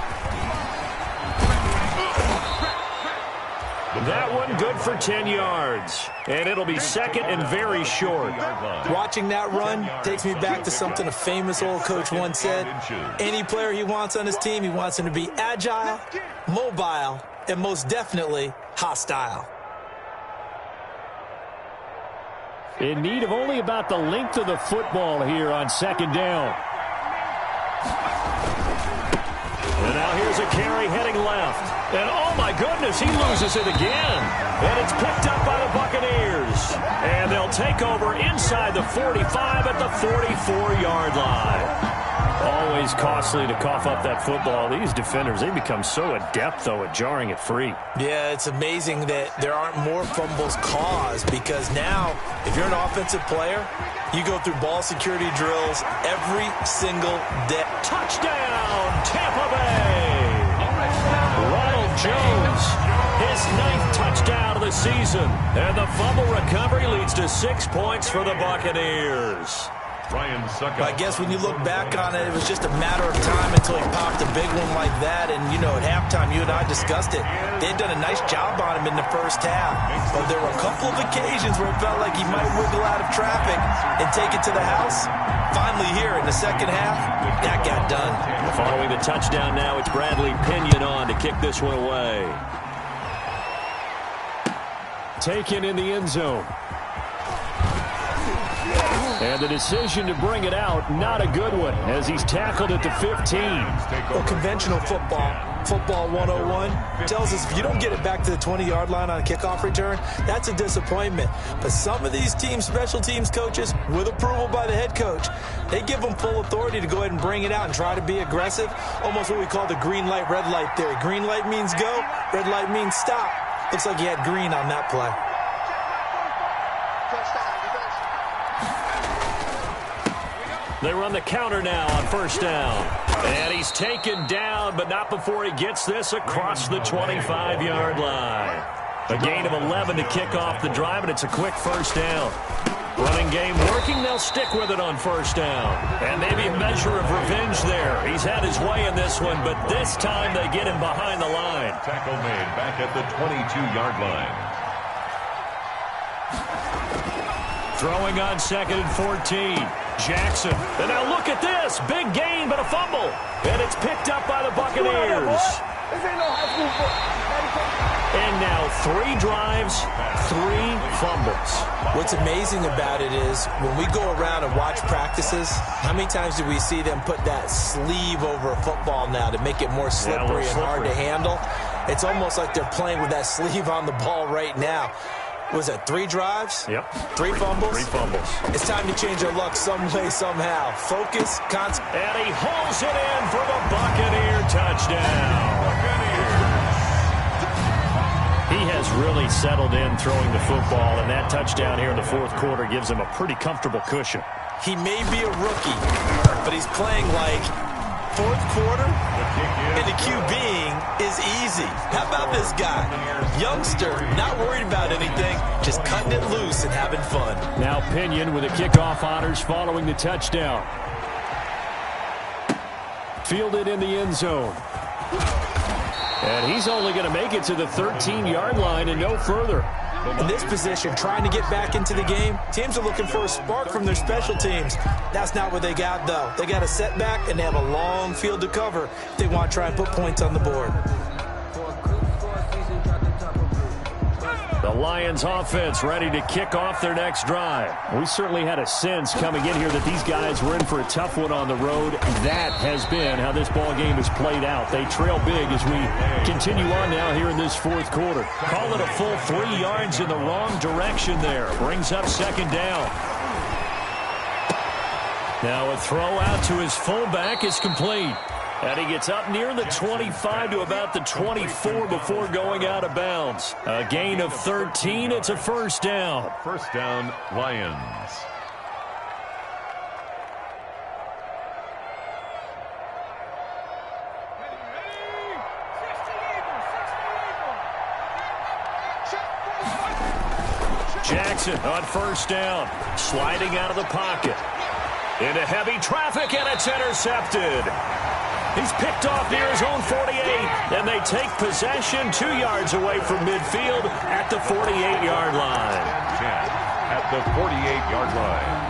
That one good for 10 yards. And it'll be second and very short. Watching that run takes me back to something a famous old coach once said. Any player he wants on his team, he wants him to be agile, mobile, and most definitely hostile. In need of only about the length of the football here on second down. And now here's a carry heading left. And oh my goodness, he loses it again. And it's picked up by the Buccaneers. And they'll take over inside the 45 at the 44-yard line. Always costly to cough up that football. These defenders, they become so adept, though, at jarring it free. Yeah, it's amazing that there aren't more fumbles caused, because now, if you're an offensive player, you go through ball security drills every single day. Touchdown, Tampa Bay! Ronald Jones, his 9th touchdown of the season. And the fumble recovery leads to 6 points for the Buccaneers. I guess when you look back on it, it was just a matter of time until he popped a big one like that. And, you know, at halftime, you and I discussed it. They'd done a nice job on him in the first half. But there were a couple of occasions where it felt like he might wiggle out of traffic and take it to the house. Finally here in the second half, that got done. Following the touchdown now, it's Bradley Pinion on to kick this one away. Taken in the end zone. And the decision to bring it out, not a good one, as he's tackled at the 15. Well, conventional football 101, tells us if you don't get it back to the 20-yard line on a kickoff return, that's a disappointment. But some of these special teams coaches, with approval by the head coach, they give them full authority to go ahead and bring it out and try to be aggressive, almost what we call the green light, red light theory. Green light means go, red light means stop. Looks like he had green on that play. They run the counter now on first down. And he's taken down, but not before he gets this across the 25-yard line. A gain of 11 to kick off the drive, and it's a quick first down. Running game working, they'll stick with it on first down. And maybe a measure of revenge there. He's had his way in this one, but this time they get him behind the line. Tackle made back at the 22-yard line. Throwing on second and 14. Jackson. And now look at this. Big gain, but a fumble. And it's picked up by the Buccaneers. This ain't no high school football. And now 3 drives, 3 fumbles. What's amazing about it is when we go around and watch practices, how many times do we see them put that sleeve over a football now to make it more slippery and hard to handle? It's almost like they're playing with that sleeve on the ball right now. Was it 3 drives? Yep. 3 fumbles? 3 fumbles. It's time to change our luck some way, somehow. Focus, and he hauls it in for the Buccaneer touchdown. He has really settled in throwing the football, and that touchdown here in the fourth quarter gives him a pretty comfortable cushion. He may be a rookie, but he's playing like fourth quarter, and the QBing is easy. How about this guy? Youngster, not worried about anything, just cutting it loose and having fun. Now Pinion with the kickoff honors following the touchdown. Fielded in the end zone. And he's only going to make it to the 13-yard line and no further. In this position, trying to get back into the game, teams are looking for a spark from their special teams. That's not what they got, though. They got a setback, and they have a long field to cover if they want to try and put points on the board. The Lions offense ready to kick off their next drive. We certainly had a sense coming in here that these guys were in for a tough one on the road. That has been how this ball game has played out. They trail big as we continue on now here in this fourth quarter. Call it a full 3 yards in the wrong direction there. Brings up second down. Now a throw out to his fullback is complete. And he gets up near the 25 to about the 24 before going out of bounds. A gain of 13. It's a first down. First down, Lions. Jackson on first down. Sliding out of the pocket. Into heavy traffic, and it's intercepted. He's picked off near his own 48, and they take possession 2 yards away from midfield at the 48-yard line. At the 48-yard line.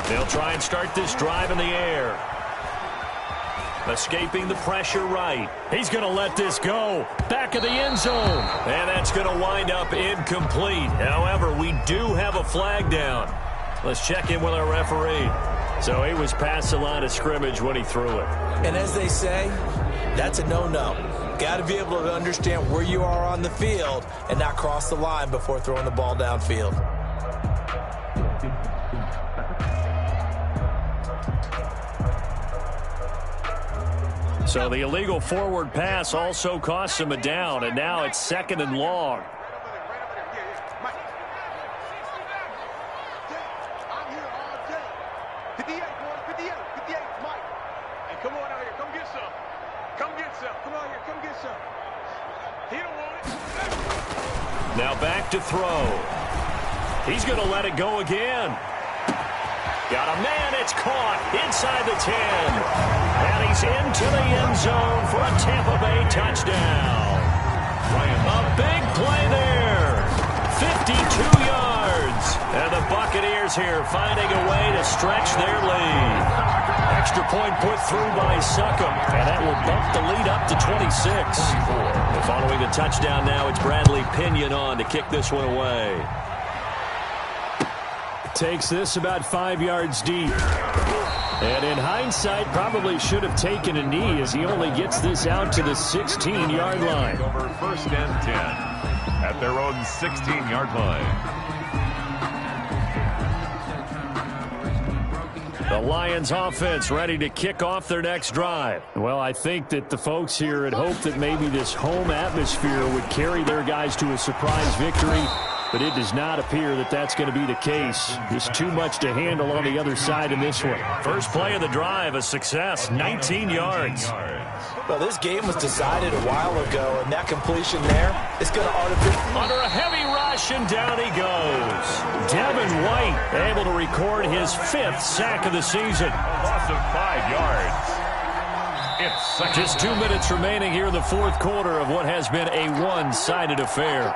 They'll try and start this drive in the air. Escaping the pressure right. He's going to let this go. Back of the end zone. And that's going to wind up incomplete. However, we do have a flag down. Let's check in with our referee. So he was past the line of scrimmage when he threw it. And as they say, that's a no-no. Got to be able to understand where you are on the field and not cross the line before throwing the ball downfield. So the illegal forward pass also costs him a down, and now it's second and long. Now back to throw. He's going to let it go again. Got a man, it's caught inside the 10. And he's into the end zone for a Tampa Bay touchdown. big play there. 52 yards. And the Buccaneers here finding a way to stretch their lead. Extra point put through by Succop, and that will bump the lead up to 26. Following the touchdown now, it's Bradley Pinion on to kick this one away. Takes this about 5 yards deep. And in hindsight, probably should have taken a knee as he only gets this out to the 16-yard line. Over 1st and 10 at their own 16-yard line. The Lions offense ready to kick off their next drive. Well, I think that the folks here had hoped that maybe this home atmosphere would carry their guys to a surprise victory, but it does not appear that that's going to be the case. Just too much to handle on the other side in this one. First play of the drive, a success, 19 yards. Well, this game was decided a while ago, and that completion there is going to artificially... Under a heavy rush, and down he goes. Devin White able to record his 5th sack of the season. A loss of 5 yards. It's just 2 minutes remaining here in the 4th quarter of what has been a one-sided affair.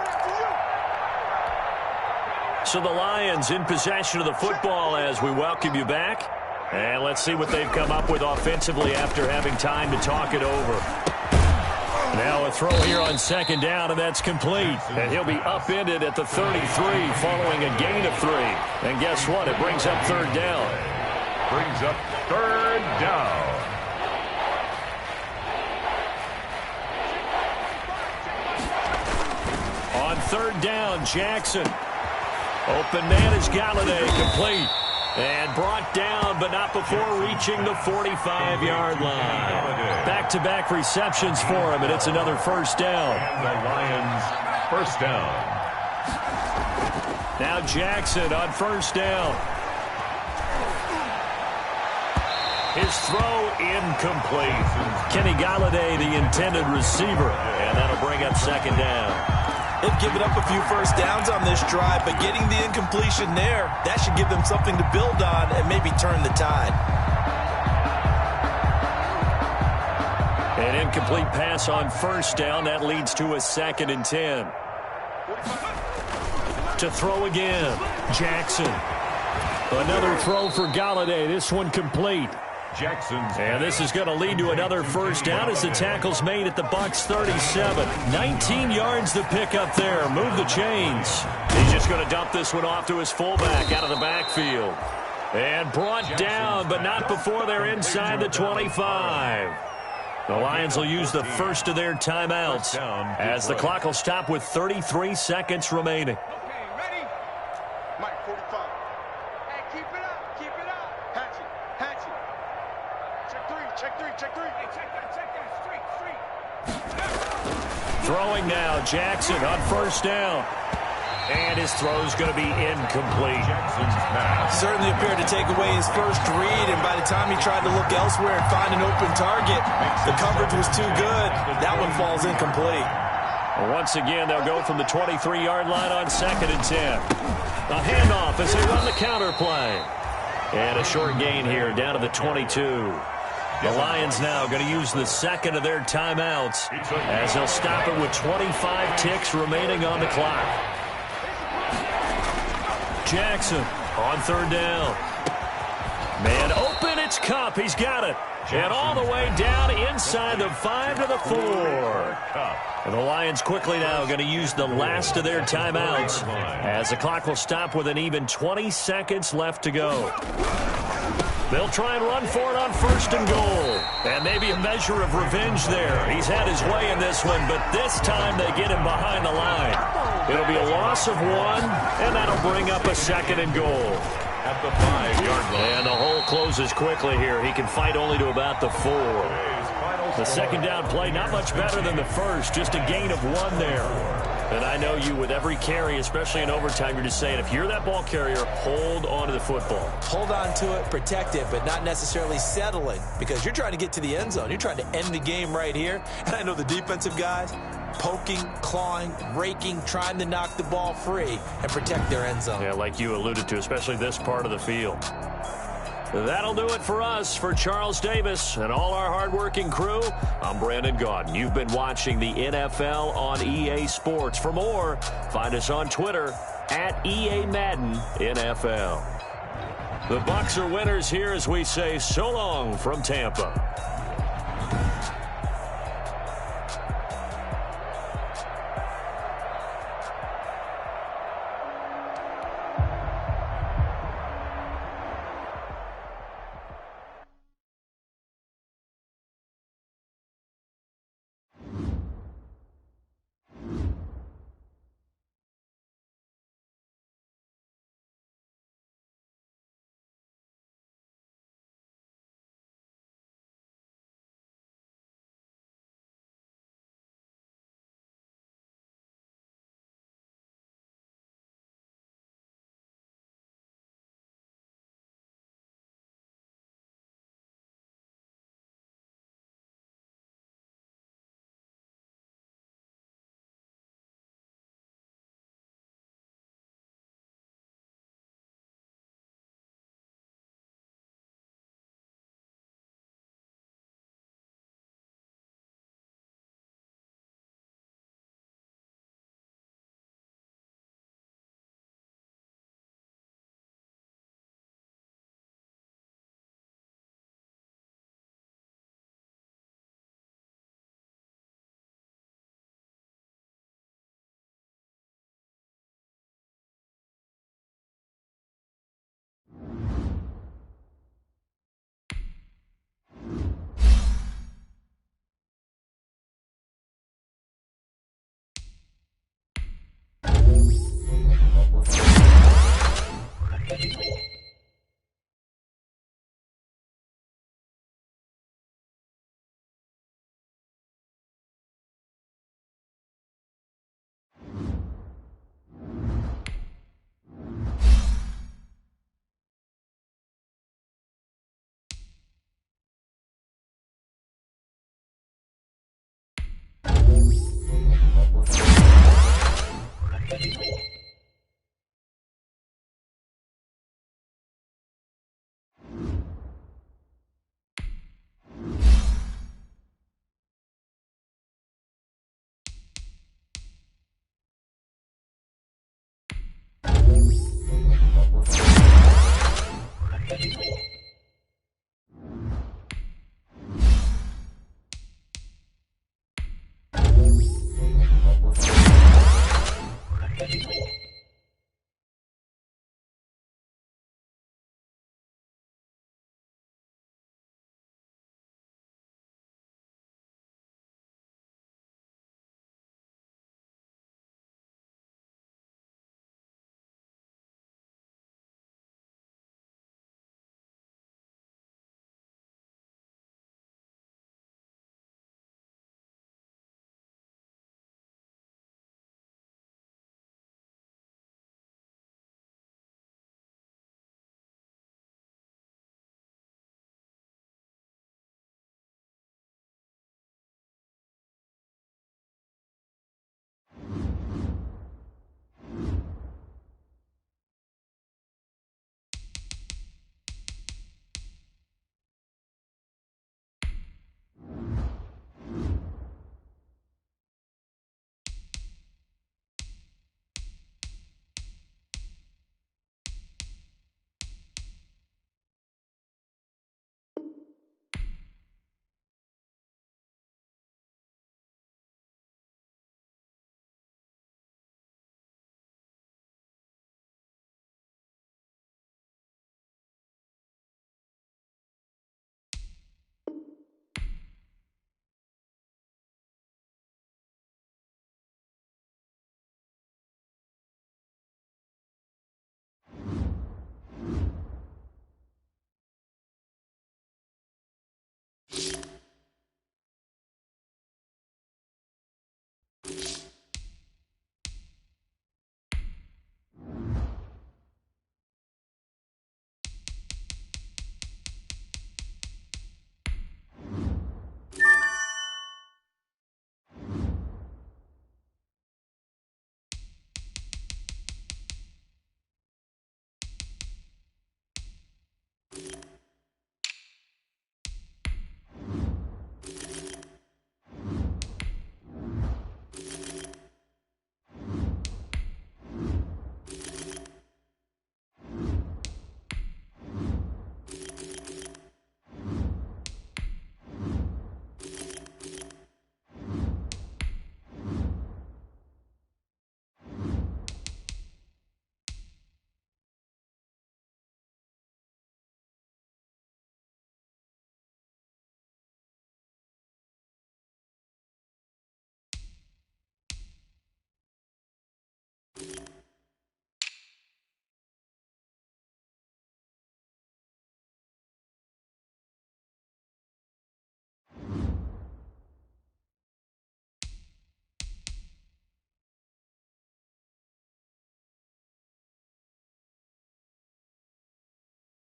So the Lions in possession of the football as we welcome you back. And let's see what they've come up with offensively after having time to talk it over. Now a throw here on 2nd down, and that's complete. And he'll be upended at the 33 following a gain of 3. And guess what? It brings up 3rd down. Brings up 3rd down. On 3rd down, Jackson. Open man is Galladay, complete. And brought down, but not before reaching the 45-yard line. Back-to-back receptions for him, and it's another 1st down. And the Lions, 1st down. Now Jackson on 1st down. His throw incomplete. Kenny Galladay, the intended receiver, and that'll bring up 2nd down. They've given up a few 1st downs on this drive, but getting the incompletion there, that should give them something to build on and maybe turn the tide. An incomplete pass on 1st down. That leads to a 2nd and 10. To throw again, Jackson. Another throw for Galladay. This one complete. Jackson's. And this is going to lead to another 1st down as the tackle's made at the Bucs 37. 19 yards to pick up there. Move the chains. He's just going to dump this one off to his fullback out of the backfield. And brought down, but not before they're inside the 25. The Lions will use the first of their timeouts as the clock will stop with 33 seconds remaining. Okay, ready? Mike, 45. Hey, keep it up, keep it up. Hatchet, hatchet. Check 3, check 3, check 3. Hey, check that, straight. Throwing now, Jackson on 1st down. And his throw's going to be incomplete. Jackson's pass. Certainly appeared to take away his first read, and by the time he tried to look elsewhere and find an open target, the coverage was too good. That one falls incomplete. Once again, they'll go from the 23-yard line on 2nd and 10. A handoff as they run the counter play. And a short gain here down to the 22. The Lions now going to use the 2nd of their timeouts as they'll stop it with 25 ticks remaining on the clock. Jackson on 3rd down. Man open, it's Cup. He's got it. And all the way down inside the 5 to the 4. And the Lions quickly now going to use the last of their timeouts as the clock will stop with an even 20 seconds left to go. They'll try and run for it on 1st and goal. And maybe a measure of revenge there. He's had his way in this one, but this time they get him behind the line. It'll be a loss of 1, and that'll bring up a 2nd and goal. At the 5-yard line. And the hole closes quickly here. He can fight only to about the 4. The 2nd down play, not much better than the first. Just a gain of 1 there. And I know you, with every carry, especially in overtime, you're just saying, if you're that ball carrier, hold on to the football. Hold on to it, protect it, but not necessarily settling, because you're trying to get to the end zone. You're trying to end the game right here. And I know the defensive guys, poking, clawing, raking, trying to knock the ball free and protect their end zone. Yeah, like you alluded to, especially this part of the field. That'll do it for us. For Charles Davis and all our hardworking crew, I'm Brandon Gaudin. You've been watching the NFL on EA Sports. For more, find us on Twitter at EA Madden NFL. The Bucs are winners here as we say so long from Tampa.